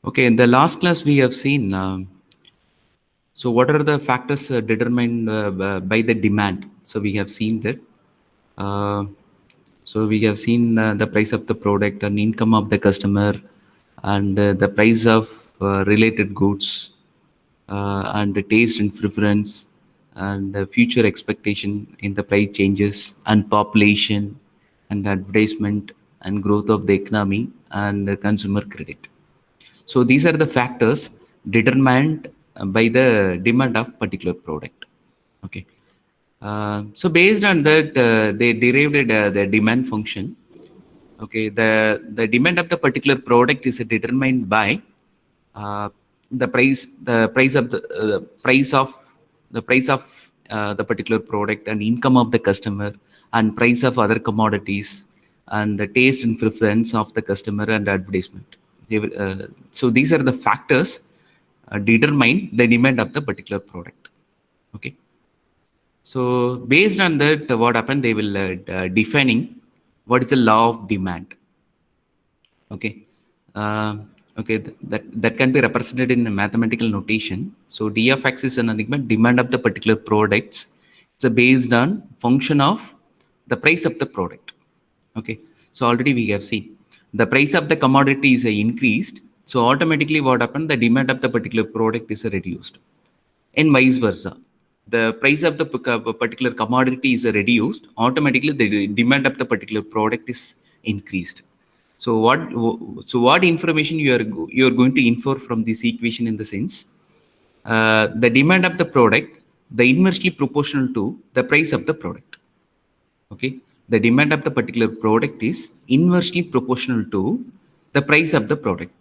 Okay, in the last class we have seen, so what are the factors determined by the demand? So we have seen that. Uh, so we have seen the price of the product and income of the customer, and the price of related goods, and the taste and preference, and the future expectation in the price changes, and population, and advertisement, and growth of the economy, and consumer credit. So these are the factors determined by the demand of particular product. Okay. So based on that, they derived the demand function. Okay, the demand of the particular product is determined by uh, the price of the price of the particular product, and income of the customer, and price of other commodities, and the taste and preference of the customer, and advertisement. So these are the factors determine the demand of the particular product. Okay. So based on that, what happened? They will defining what is the law of demand. Okay. Uh, okay. That can be represented in a mathematical notation. So d of x is nothing but demand of the particular products. It's based on function of the price of the product. Okay. So already we have seen the price of the commodity is increased. So automatically what happened? The demand of the particular product is reduced, and vice versa. The price of the particular commodity is reduced, automatically the demand of the particular product is increased. So what information you are going to infer from this equation in the sense, the demand of the product, the inversely proportional to the price of the product. Okay, the demand of the particular product is inversely proportional to the price of the product.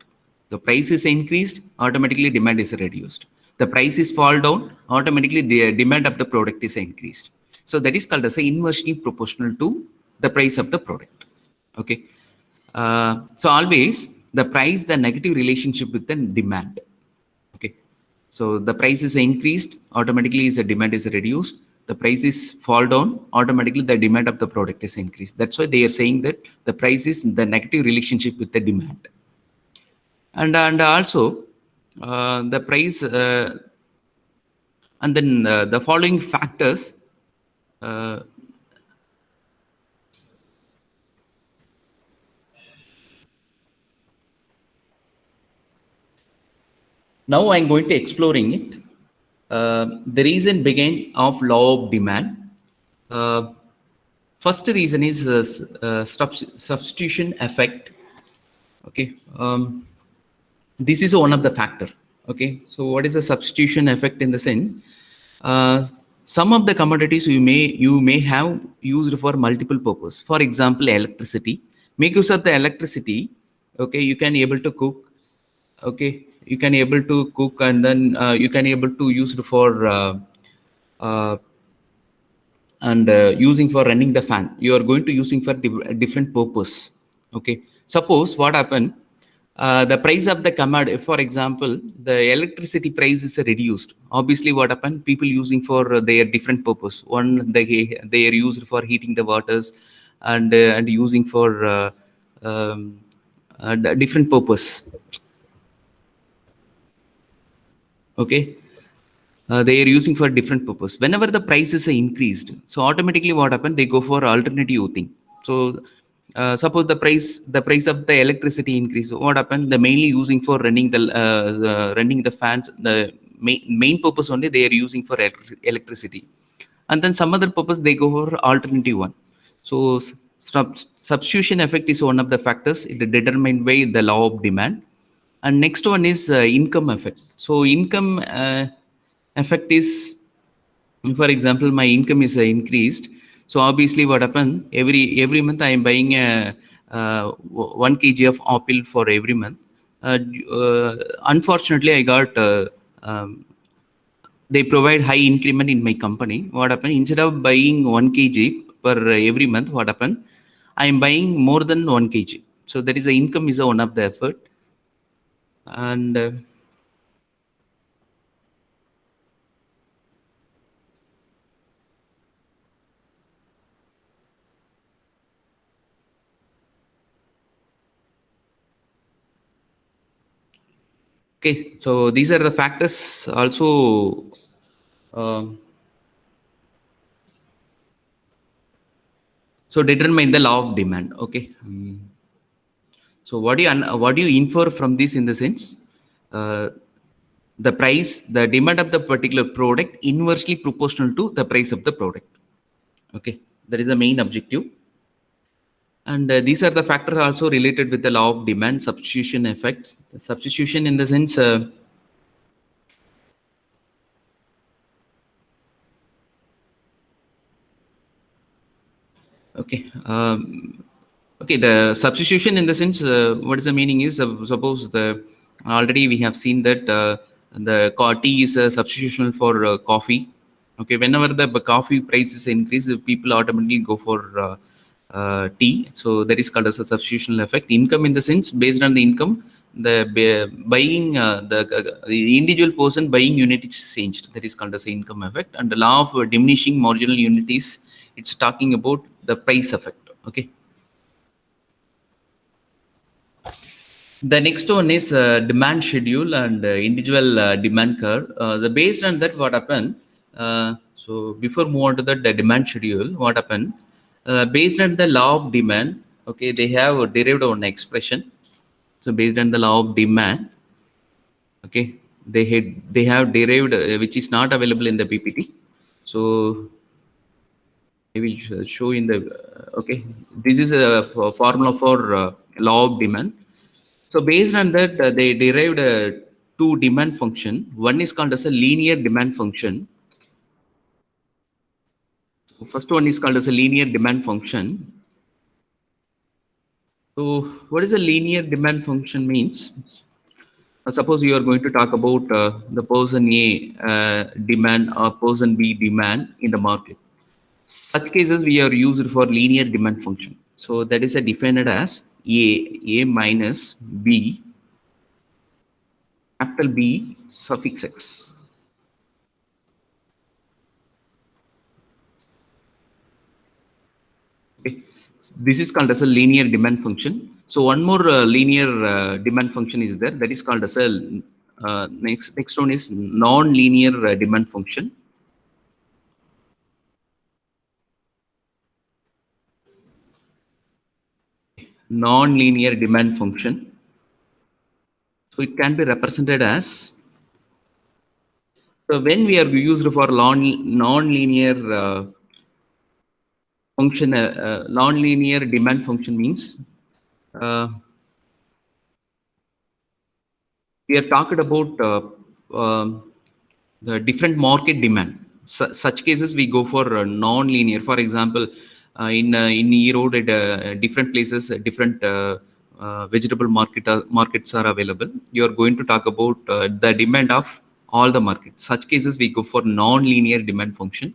The price is increased, automatically demand is reduced. The price is fall down, automatically the demand of the product is increased. So that is called as a inversely proportional to the price of the product. Okay. So always the price, the negative relationship with the demand. Okay. So the price is increased, automatically the demand is reduced. The price is fall down, automatically the demand of the product is increased. That's why they are saying that the price is the negative relationship with the demand. And also the price, and then the following factors uh, now I'm going to exploring it. The reason began of law of demand. Uh, First reason is substitution effect. Okay. This is one of the factor. Okay. So what is the substitution effect in the sense? Uh, some of the commodities you may have used for multiple purpose. For example, electricity. Make use of the electricity. Okay, you can able to cook. Okay, you can able to cook, and then you can able to use it for uh, and using for running the fan. You are going to using for different purpose. Okay, suppose what happened, the price of the commodity, for example, the electricity price is reduced. Obviously what happened, people using for their different purpose. One, they are used for heating the waters, and using for different purpose. Okay. They are using for different purpose. Whenever the prices are increased, so automatically what happened, they go for alternative thing. So suppose the price of the electricity increase, what happened, the mainly using for running the fans, the main purpose only they are using for electricity, and then some other purpose they go for alternative one. So substitution effect is one of the factors it determined by the law of demand. And next one is income effect. So income effect is, for example, my income is increased. So obviously what happened, every month I am buying a 1 kg of apple for every month. uh, uh, Unfortunately I got um, they provide high increment in my company. What happened, instead of buying 1 kg per every month, what happened, I am buying more than 1 kg. So that is the income is one of the effort. And Okay, so these are the factors also. um so determine the law of demand. Okay. So what do you infer from this in the sense, uh, the price, the demand of the particular product inversely proportional to the price of the product. Okay, that is the main objective. And these are the factors also related with the law of demand substitution effects. The substitution in the sense, okay, okay, the substitution in the sense, what is the meaning is, suppose the already we have seen that the tea is a substitution for coffee. Okay, whenever the coffee prices increase, people automatically go for tea. So that is called as a substitutional effect. Income in the sense, based on the income, the buying, the individual person buying unit is changed. That is called as income effect. And the law of diminishing marginal unit is, it's talking about the price effect. Okay. The next one is demand schedule and individual demand curve. The based on that, what happened? So before move on to that, the demand schedule, what happened? Based on the law of demand, okay, they have derived one expression. So based on the law of demand, okay, they have derived which is not available in the PPT. So I will show in the okay. This is a formula for law of demand. So based on that, they derived two demand function. One is called as a linear demand function. First one is called as a linear demand function. So what is a linear demand function means? Suppose you are going to talk about the person A demand or person B demand in the market. Such cases we are used for linear demand function. So that is defined as A minus B, capital B suffix X. Okay. This is called as a linear demand function. So one more linear demand function is there, that is called as a next one is non-linear demand function. Non-linear demand function. So it can be represented as, so when we are used for non-linear function, non-linear demand function means uh, we are talking about the different market demand. Such cases we go for non-linear. For example, in Erode, at different places, different vegetable markets are available. You are going to talk about the demand of all the markets. Such cases we go for non-linear demand function.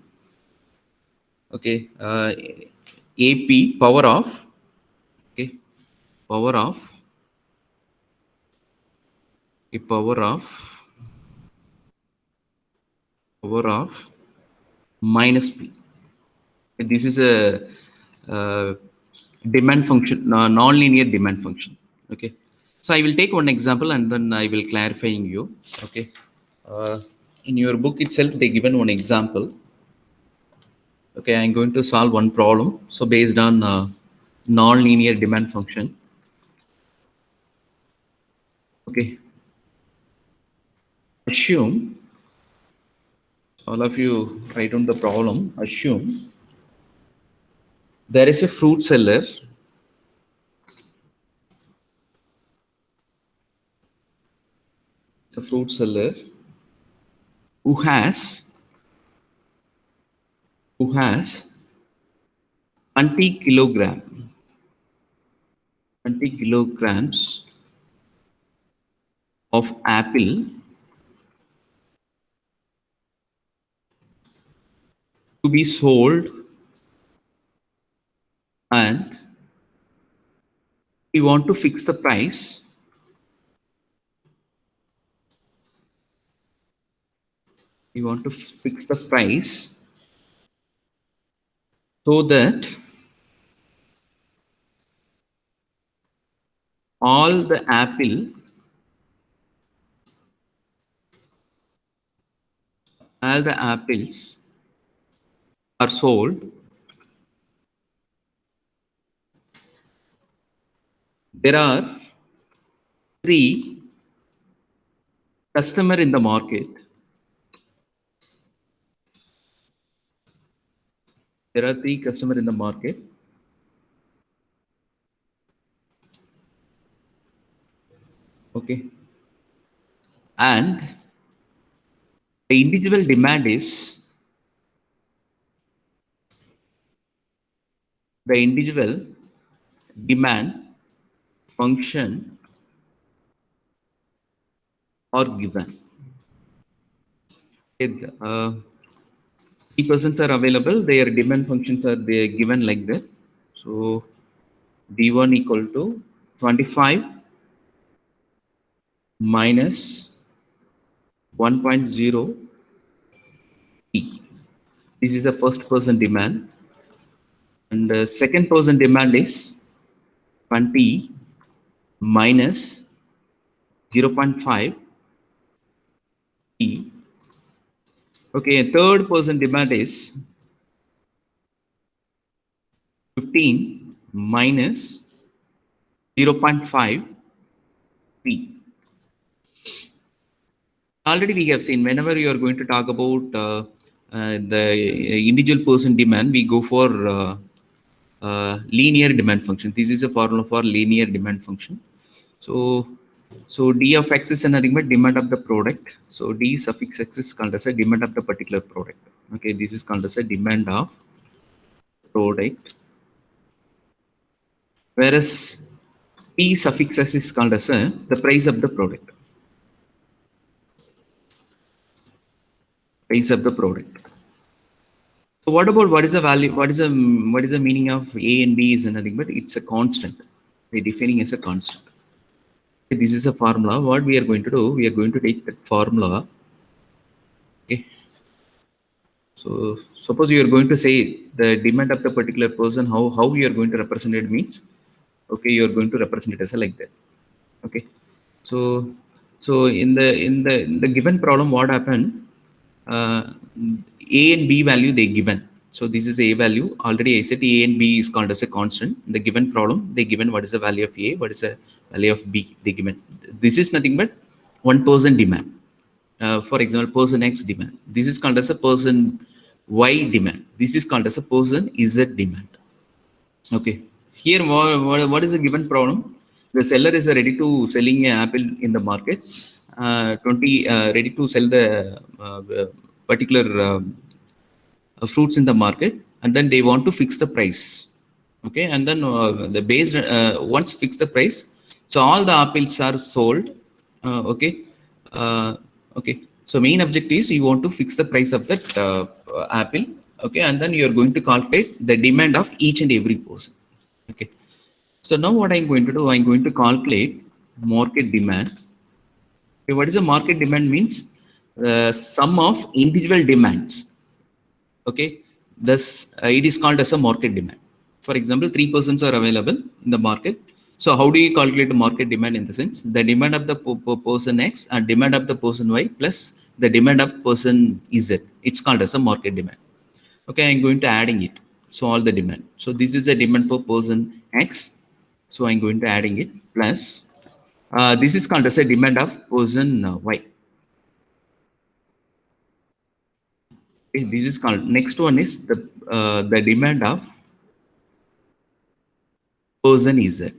Okay, AP power of, okay, power of, a power of minus P. This is a demand function, non-linear demand function. Okay, so I will take one example and then I will clarifying you. Okay, in your book itself they given one example. Okay, I'm going to solve one problem. So based on non-linear demand function. Okay, assume, all of you write down the problem. Assume there is a fruit seller. It's a fruit seller who has 20 kilogram 20 kilograms of apple to be sold, and we want to fix the price. We want to fix the price so that all the apple all the apples are sold, there are 3 customer in the market. There are 3 customer in the market. Okay. And the individual demand is the individual demand function are given. It, 3% are available, their demand functions are they given like this. So D1 equal to 25 minus 1.0 P. This is the first person demand. And the second person demand is 20 minus 0.5 P. Okay, third person demand is 15 minus 0.5 P. Already we have seen whenever you are going to talk about the individual person demand, we go for linear demand function. This is a formula for linear demand function. So d of x is nothing but demand of the product. So d suffix x is called as a demand of the particular product. Okay, this is called as a demand of product. Whereas p suffix s is called as the price of the product. Price of the product. So what about what is the value? What is the meaning of A and B is nothing but it's a constant. We're defining as a constant. This is a formula. What we are going to do? We are going to take that formula. Okay. So suppose you are going to say the demand of the particular person. How you are going to represent it means. Okay, you are going to represent it as a like that. Okay. So in the given problem, what happened? A and B value they given. So this is A value. Already I said A and B is called as a constant. In the given problem, they given what is the value of A, what is the value of B. They given. This is nothing but one person demand. For example, person X demand. This is called as a person Y demand. This is called as a person Z demand. Okay. Here, what is the given problem? The seller is ready to selling an apple in the market. 20 ready to sell the particular fruits in the market, and then they want to fix the price. Okay, and then the base once fix the price, so all the apples are sold. Okay, okay. So main objective is you want to fix the price of that apple. Okay, and then you are going to calculate the demand of each and every person. Okay, so now what I'm going to do? I'm going to calculate market demand. Okay, what is the market demand means? The sum of individual demands. Okay, thus it is called as a market demand. For example, 3 persons are available in the market. So how do you calculate the market demand in the sense? The demand of the person X and demand of the person Y plus the demand of person Z. It's called as a market demand. Okay, I'm going to adding it. So all the demand. So this is the demand per person X. So I'm going to adding it plus this is called as a demand of person Y. Okay, this is called. Next one is the demand of person Z.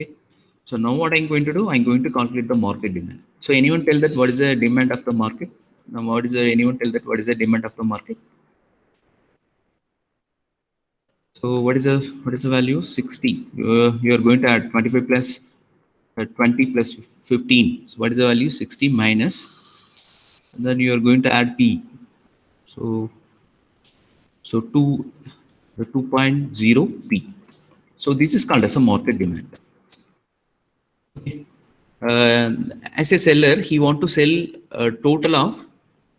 Okay. So now what I'm going to do? I'm going to calculate the market demand. So anyone tell that what is the demand of the market? Now anyone tell that what is the demand of the market? So what is the value? 60. You are going to add 25 plus 20 plus 15. So what is the value? 60 minus. And then you are going to add P. So 2.0 P. So this is called as a market demand. As a seller, he want to sell a total of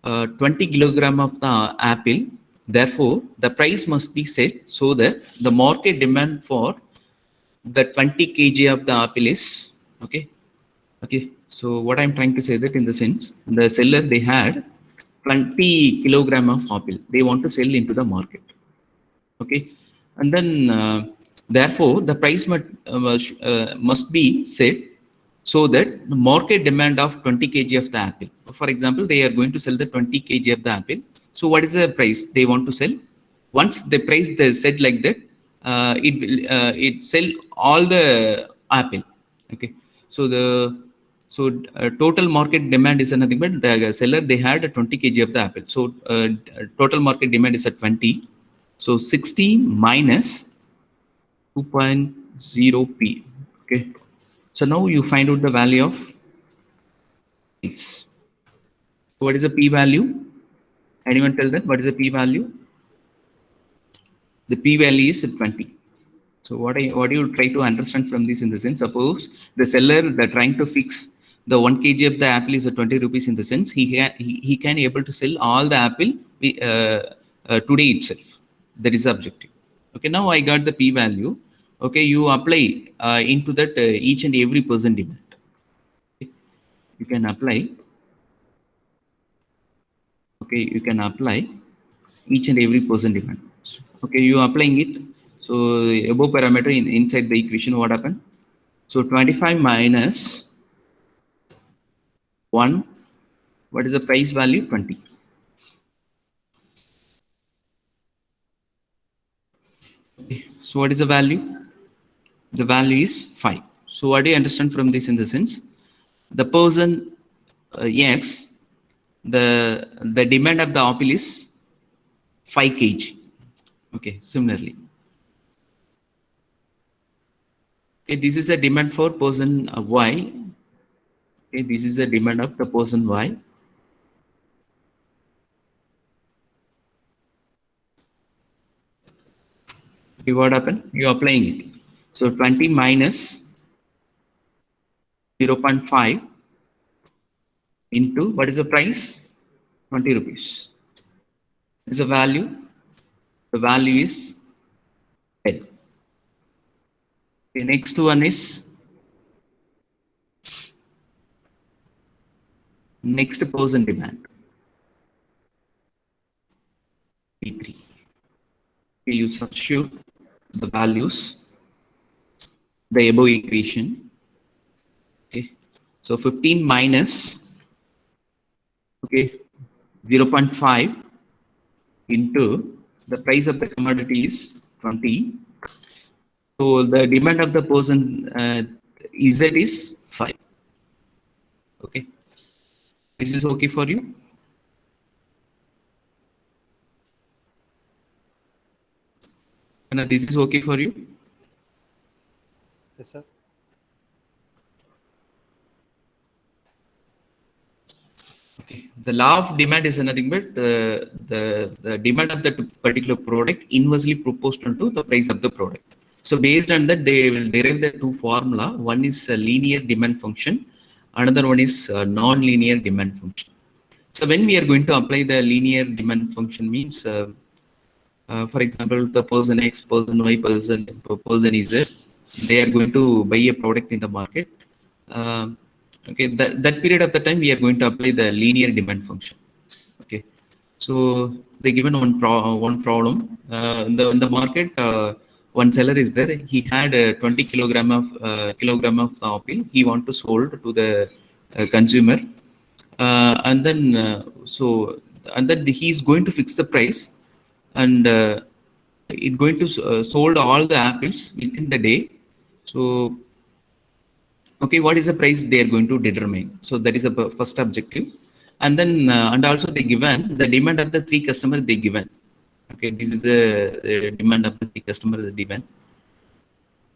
20 kilogram of the apple. Therefore, the price must be set so that the market demand for the 20 kg of the apple is okay. Okay. So what I'm trying to say that in the sense the seller they had 20 kilogram of apple they want to sell into the market. Okay, and then therefore the price must be set so that the market demand of 20 kg of the apple. For example, they are going to sell the 20 kg of the apple. So what is the price they want to sell? Once the price they said like that, it will it sell all the apple. Okay, so the total market demand is nothing but the seller they had a 20 kg of the apple. So total market demand is at 20. So 60 minus 2.0p. Okay. So now you find out the value of x. What is the p value? Anyone tell that? What is the p value? The p value is 20. So what do you try to understand from this in the sense? Suppose the seller they're trying to fix the 1 kg of the apple is at 20 rupees in the sense he can able to sell all the apple today itself. That is the objective. Okay, now I got the p value. Okay, you apply into that each and every person demand. Okay. You can apply. Okay, you can apply each and every person demand. Okay, you applying it. So above parameter inside the equation, what happened? So 25 minus 1, what is the price value? 20. Okay. So what is the value? The value is 5. So what do you understand from this in the sense? The person X, the demand of the apple is 5 kg. Okay, similarly. Okay, this is a demand for person Y. Okay, this is a demand of the person Y. Okay, what happened? You are applying it. So 20 minus 0.5 into what is the price? 20 rupees. Is the value? The value is 10. The next one is next person demand. P3. Okay, you substitute the values, the above equation. Okay, so 15 minus 0.5 into the price of the commodity is 20. So the demand of the person Z is 5. Okay, this is okay for you? Anna, this is okay for you? Yes, sir. Okay. The law of demand is nothing but the demand of that particular product inversely proportional to the price of the product. So based on that, they will derive the two formula. One is a linear demand function, another one is a non-linear demand function. So when we are going to apply the linear demand function means, for example, the person X, person Y, person Z, they are going to buy a product in the market. Okay, that period of the time we are going to apply the linear demand function. Okay, so they given one problem in the market. One seller is there. He had 20 kilogram of the apple. He want to sold to the consumer, and then he is going to fix the price, and it going to sold all the apples within the day. So okay, what is the price they are going to determine? So that is a first objective, and then and also they given the demand of the 3 customers they given. Okay, this is the demand of the 3 customers they given.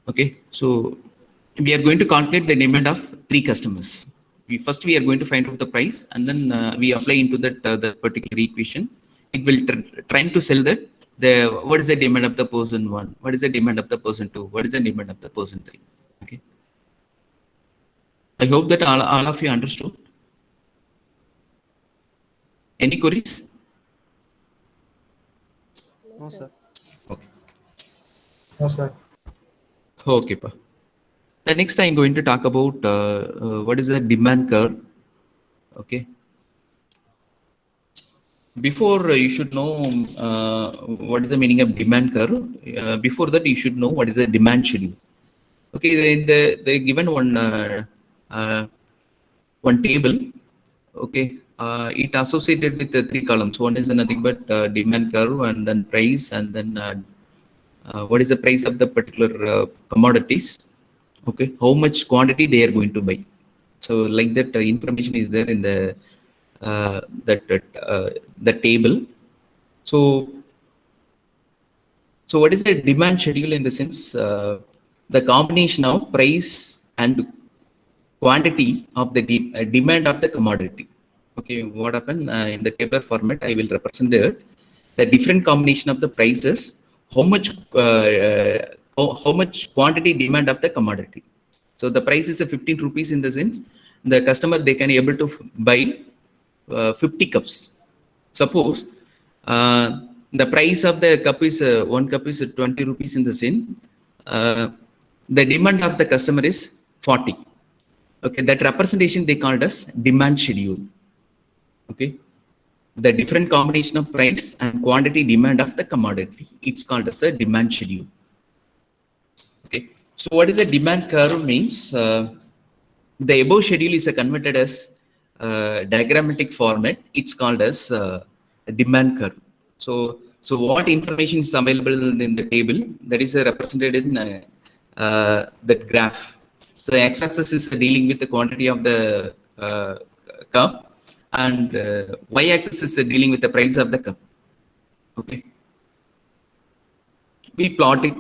Okay, so we are going to calculate the demand of 3 customers. First we are going to find out the price, and then we apply into that the particular equation. It will trying to sell that what is the demand of the person 1, what is the demand of the person 2, what is the demand of the person 3. Okay. I hope that all of you understood. Any queries? No, sir. Okay. No, sir. Okay, pa. The next I'm going to talk about what is the demand curve. Okay. before you should know what is the meaning of demand curve. Before that, you should know what is the demand schedule. Okay, they given one table. Okay, it associated with the three columns. One is nothing but demand curve, and then price, and then what is the price of the particular commodities. Okay, how much quantity they are going to buy. So like that information is there in the the table. So what is the demand schedule in the sense the combination of price and quantity of the demand of the commodity. Okay, what happened in the table format? I will represent the different combination of the prices. How much quantity demand of the commodity. So the price is a 15 rupees in the sense the customer they can able to buy 50 cups. Suppose the price of the cup is one cup is 20 rupees in the sense the demand of the customer is 40. Okay, that representation they called as demand schedule. Okay, the different combination of price and quantity demand of the commodity, it's called as a demand schedule. Okay, so what is a demand curve means? The above schedule is converted as diagrammatic format. It's called as a demand curve. So what information is available in the table that is represented in that graph. So the x-axis is dealing with the quantity of the cup, and y-axis is dealing with the price of the cup. Okay, we plot it.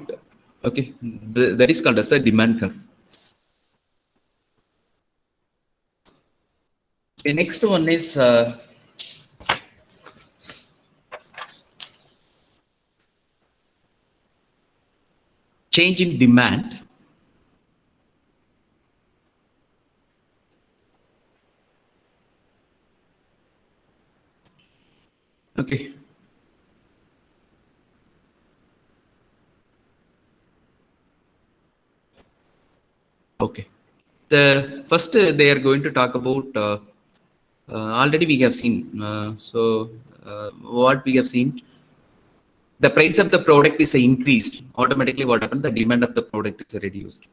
Okay, that is called as a demand curve. The next one is change in demand. Okay. Okay. The first they are going to talk about already we have seen. What we have seen, the price of the product is increased. Automatically, what happened? The demand of the product is reduced,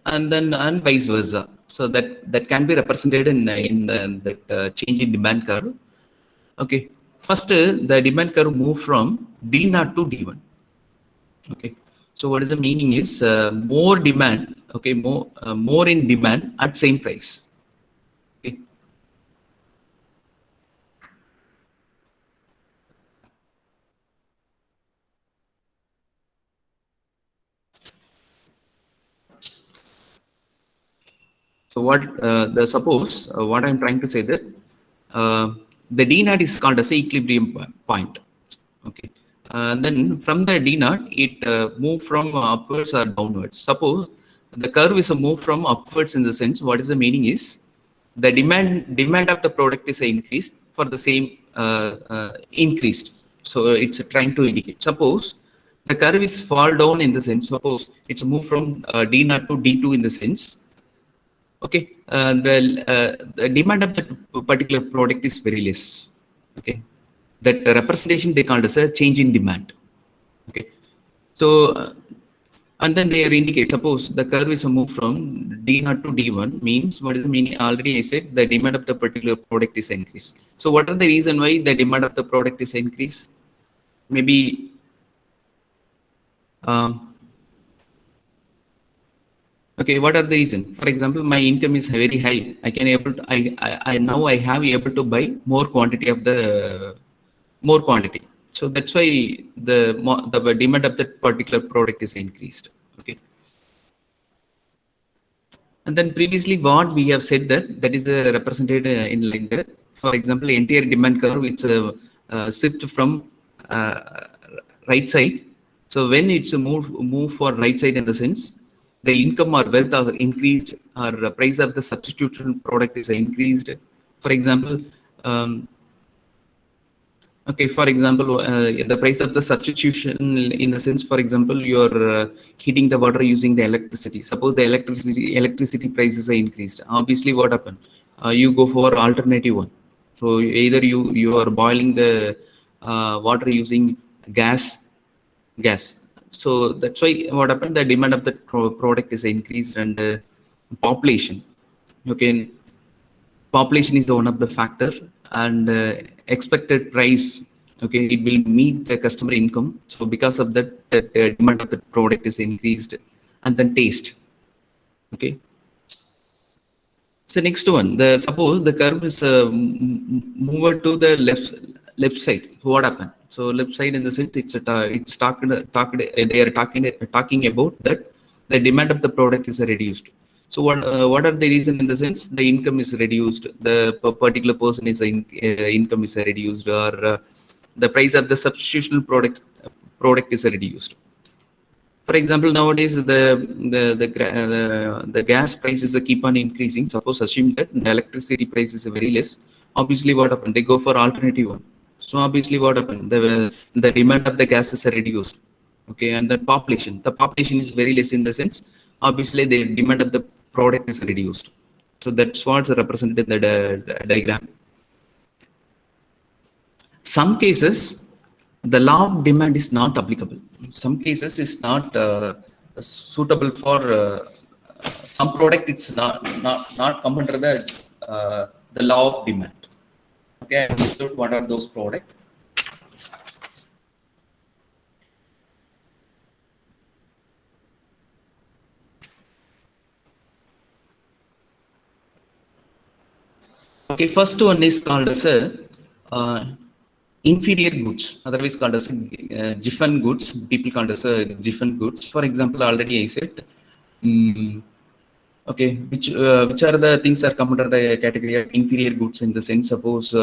and then and vice versa. So that can be represented in that change in demand curve. Okay. First, the demand curve move from D0 to D1. Okay. So what is the meaning is more demand. Okay, more in demand at same price. Okay. So what suppose what I'm trying to say that the D0 is called as a equilibrium point. Okay. Then from the D0 it move from upwards or downwards. Suppose the curve is a move from upwards in the sense what is the meaning is the demand of the product is increased for the same increased. So it's trying to indicate. Suppose the curve is fall down in the sense. Suppose it's a move from D0 to D2 in the sense. Okay, the demand of that particular product is very less. Okay, that representation they called as a change in demand. Okay, so and then they are indicate. Suppose the curve is a move from D0 to D1 means what is the meaning? Already I said the demand of the particular product is increased. So what are the reason why the demand of the product is increased? Maybe. Okay, what are the reason? For example, my income is very high. I can able to, I now I have able to buy more quantity of the more quantity. So that's why the demand of that particular product is increased. Okay. And then previously what we have said that is represented in like that. For example, entire demand curve it's a shift from right side. So when it's a move for right side in the sense the income or wealth are increased or price of the substitution product is increased. For example, okay, for example, the price of the substitution in the sense, for example, you're heating the water using the electricity. Suppose the electricity prices are increased. Obviously, what happened? You go for alternative one. So either you are boiling the water using gas. So that's why what happened, the demand of the product is increased, and population. Okay, population is one of the factor, and expected price. Okay, it will meet the customer income. So because of that, the demand of the product is increased, and then taste. Okay. So next one, the suppose the curve is moved to the left side. So what happened? So left side in the sense it's talked they are talking about that the demand of the product is reduced. So what are the reason in the sense the income is reduced, the particular person is income is reduced, or the price of the substitutional product is reduced. For example, nowadays the gas prices keep on increasing. Suppose assume that the electricity price is very less. Obviously, what happened? They go for alternative one. So obviously, what happened? The demand of the gas is reduced. Okay, and the population is very less in the sense. Obviously, the demand of the product is reduced. So that's what's represented in the diagram. Some cases, the law of demand is not applicable. Some cases is not suitable for some product. It's not come under the law of demand. Okay, I understood what are those products. Okay, first one is called as a inferior goods, otherwise called as giffen goods. People called as giffen goods. For example, already I said. Okay, which are the things that come under the category of inferior goods in the sense? Suppose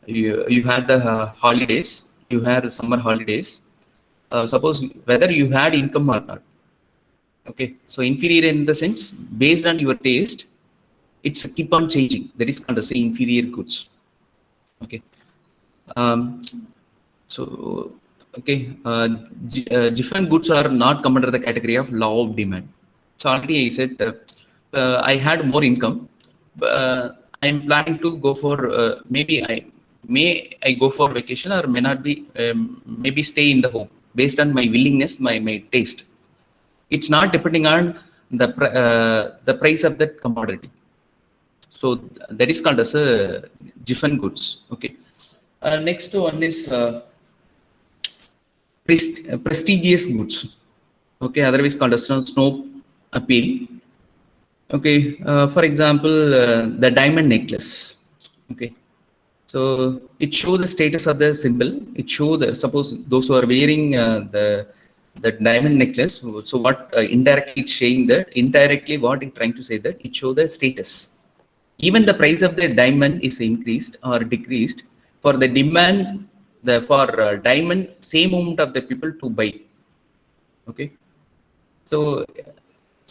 you had the holidays, you had summer holidays. Suppose whether you had income or not. Okay, so inferior in the sense based on your taste, it's keep on changing. That is called as inferior goods. Okay. So okay, different goods are not come under the category of law of demand. So already I said I had more income. I'm planning to go for maybe I go for vacation, or may not be, maybe stay in the home based on my willingness, my taste. It's not depending on the price of that commodity. So that is called as different goods. Okay. Next one is prestigious goods. Okay, otherwise called as snow appeal. Okay, for example, the diamond necklace. Okay, so it shows the status of the symbol. It shows the, suppose those who are wearing the diamond necklace. So what indirectly it's saying that, indirectly what it's trying to say that it shows the status. Even the price of the diamond is increased or decreased for the demand, for diamond, same amount of the people to buy. Okay, so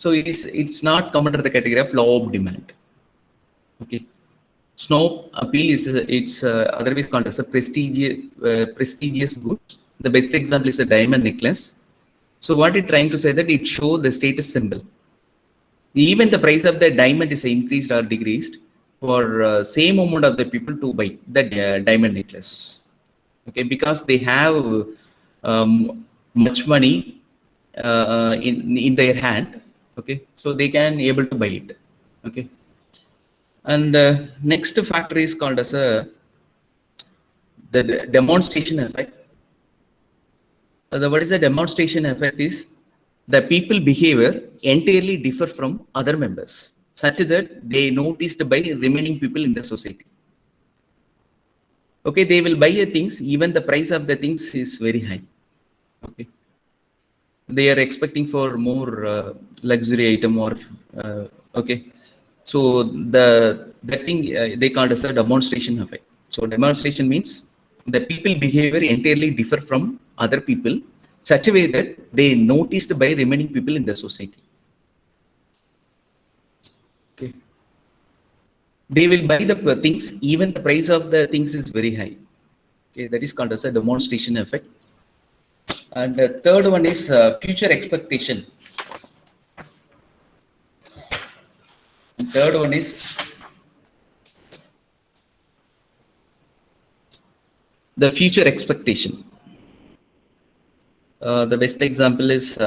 it's not come under the category of law of demand. Okay, snow appeal is it's otherwise called as a prestigious goods. The best example is a diamond necklace. So what it's trying to say that it shows the status symbol. Even the price of the diamond is increased or decreased for same amount of the people to buy the diamond necklace. Okay, because they have much money in their hand. Okay, so they can able to buy it. Okay, and next factor is called as the demonstration effect. What is the demonstration effect is the people behavior entirely differ from other members, such that they noticed by remaining people in the society. Okay, they will buy things, even the price of the things is very high. Okay, they are expecting for more luxury item or okay. So that thing they call as a demonstration effect. So demonstration means the people behavior entirely differ from other people, such a way that they noticed by remaining people in the society. Okay, they will buy the things, even the price of the things is very high. Okay, that is called as a demonstration effect. And the third one is future expectation. And third one is the future expectation. The best example is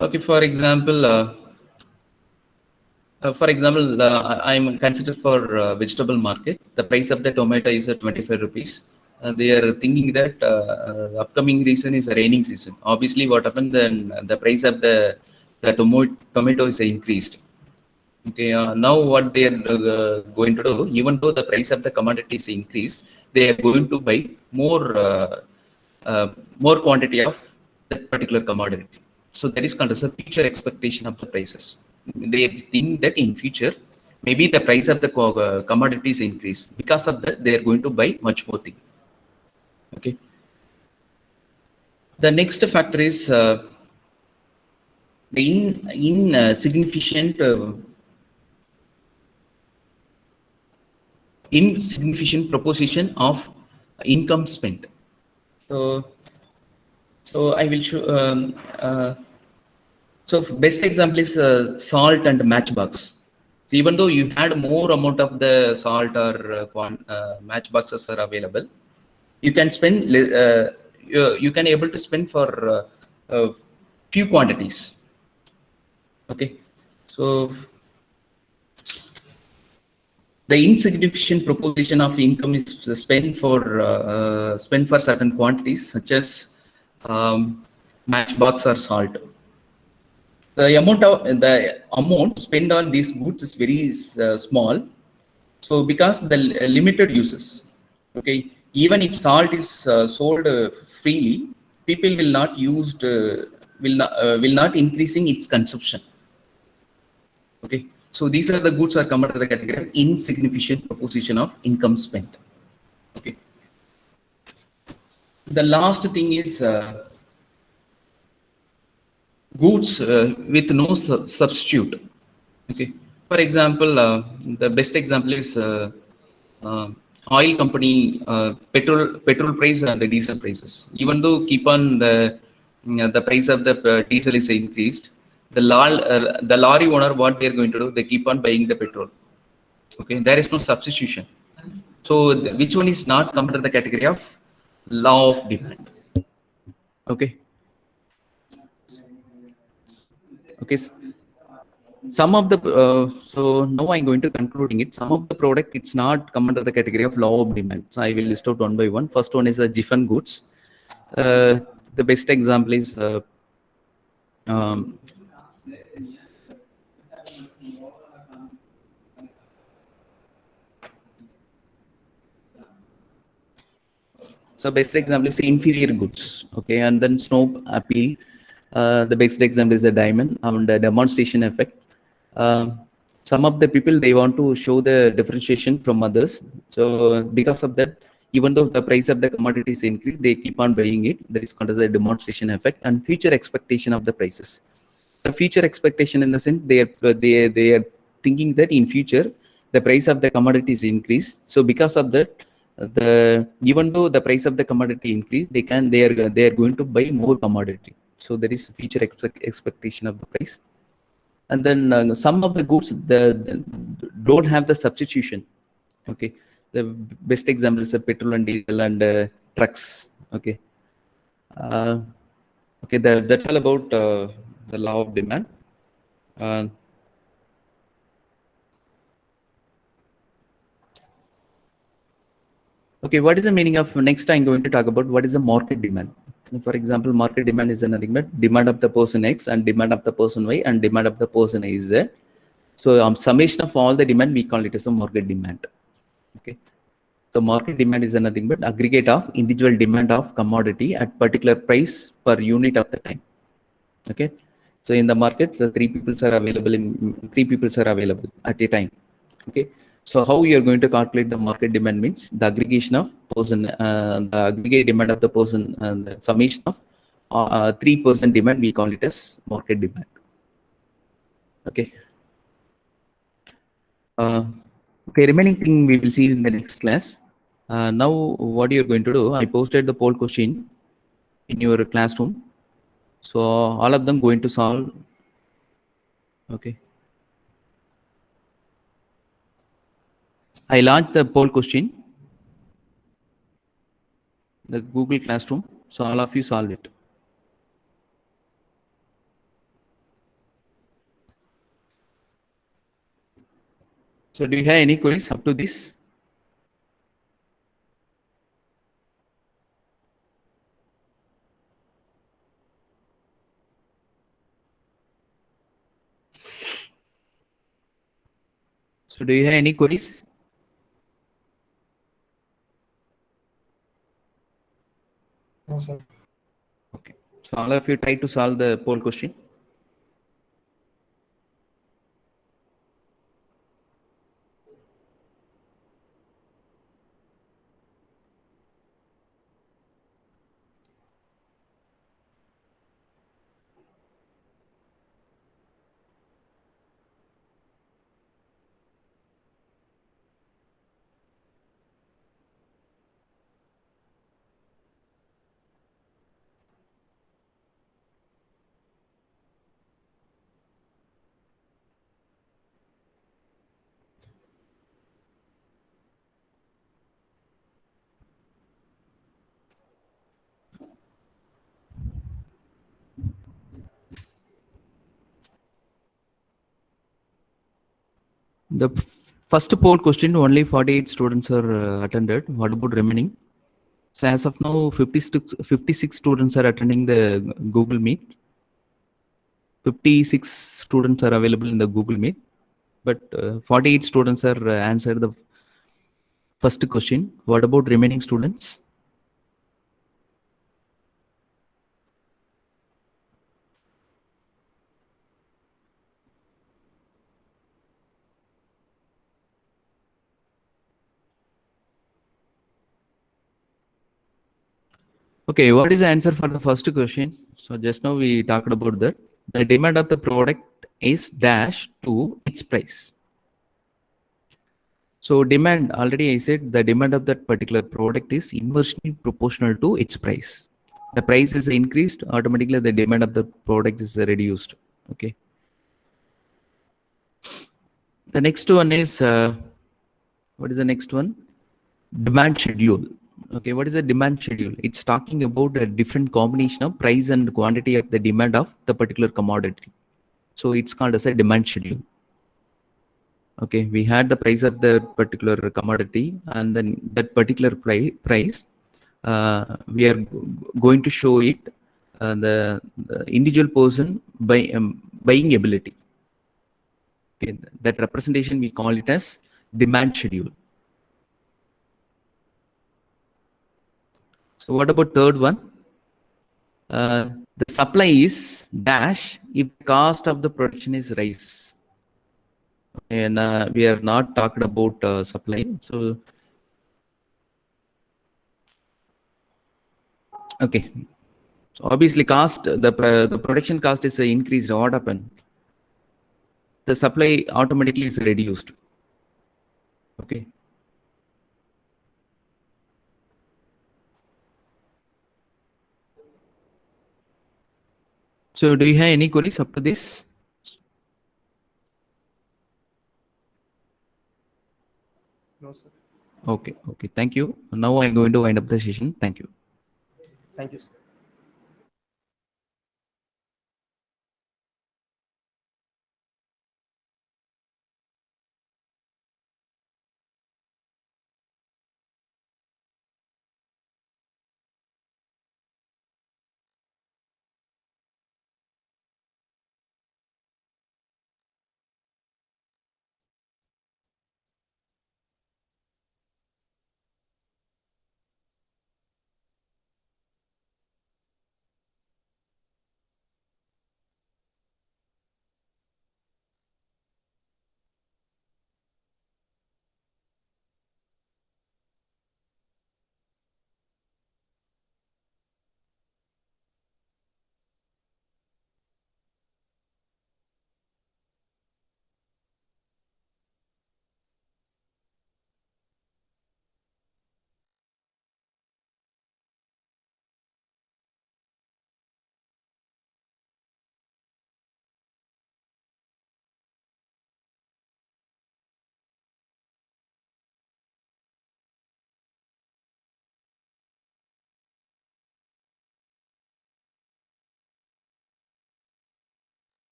okay. For example, I'm considered for vegetable market. The price of the tomato is 25 rupees. They are thinking that upcoming season is a raining season. Obviously, what happened then? The price of the tomato is increased. Okay, now what they are going to do, even though the price of the commodities increase, they are going to buy more quantity of that particular commodity. So that is called as a future expectation of the prices. They think that in future, maybe the price of the commodities increase. Because of that, they are going to buy much more thing. Okay. The next factor is the insignificant proposition of income spent. So I will show. So best example is salt and matchbox. So even though you had more amount of the salt or matchboxes are available, you can spend. You can able to spend for few quantities. Okay, so the insignificant proportion of income is spent for certain quantities such as matchbox or salt. The amount spent on these goods is very small. So because the limited uses, okay, even if salt is sold freely, people will not will not increasing its consumption. Okay, so these are the goods are come under the category of insignificant proposition of income spent. Okay, the last thing is goods with no substitute. Okay, for example, the best example is oil company petrol price and the diesel prices. Even though keep on the price of the diesel is increased, the lorry owner, what they are going to do, they keep on buying the petrol. Okay, there is no substitution. So which one is not come under the category of law of demand? Okay. Okay. Some of the so now I'm going to concluding it. Some of the product it's not come under the category of law of demand. So I will list out one by one. First one is the Jiffin goods. The best example is so best example is inferior goods. Okay, and then snow appeal. The best example is a diamond and the demonstration effect. Some of the people they want to show the differentiation from others. So because of that, even though the price of the commodities increase, they keep on buying it. That is called as a demonstration effect and future expectation of the prices. The future expectation in the sense they are thinking that in future the price of the commodities increase. So because of that, even though the price of the commodity increase, they are going to buy more commodity. So there is future expectation of the price. And then some of the goods don't have the substitution. Okay, the best example is petrol and diesel and trucks. Okay, okay, that's all about the law of demand. Okay, what is the meaning of next? I'm going to talk about what is the market demand. For example, market demand is nothing but demand of the person X and demand of the person Y and demand of the person Y is Z. So summation of all the demand, we call it as a market demand. Okay. So market demand is nothing but aggregate of individual demand of commodity at particular price per unit of the time. Okay. So in the market, the three people are available at a time. Okay. So how you are going to calculate the market demand means the aggregation of person, the aggregate demand of the person, and the summation of 3% demand, we call it as market demand. Okay. Okay, remaining thing we will see in the next class. Now, what you're going to do, I posted the poll question in your classroom. So all of them going to solve. Okay. I launched the poll question, the Google Classroom, so all of you solve it. So do you have any queries up to this? So do you have any queries? No, sir. Okay. So all of you try to solve the poll question. The first poll question, only 48 students are attended. What about remaining? So as of now, 56 students are attending the Google Meet. 56 students are available in the Google Meet, but 48 students are answered the first question. What about remaining students? Okay, what is the answer for the first question? So just now we talked about that. The demand of the product is dash to its price. So demand, already I said the demand of that particular product is inversely proportional to its price. The price is increased, automatically the demand of the product is reduced. Okay. The next one is, what is the next one? Demand schedule. Okay, what is the demand schedule? It's talking about a different combination of price and quantity of the demand of the particular commodity. So it's called as a demand schedule. Okay, we had the price of the particular commodity, and then that particular price, we are going to show it the individual person buying ability. Okay, that representation we call it as demand schedule. So what about third one? The supply is dash if cost of the production is rise. And we are not talking about supply. So, okay. So obviously cost, the production cost is increased. What happened? The supply automatically is reduced. Okay. So do you have any queries up to this? No, sir. Okay. Okay. Thank you. Now I'm going to wind up the session. Thank you. Thank you, sir.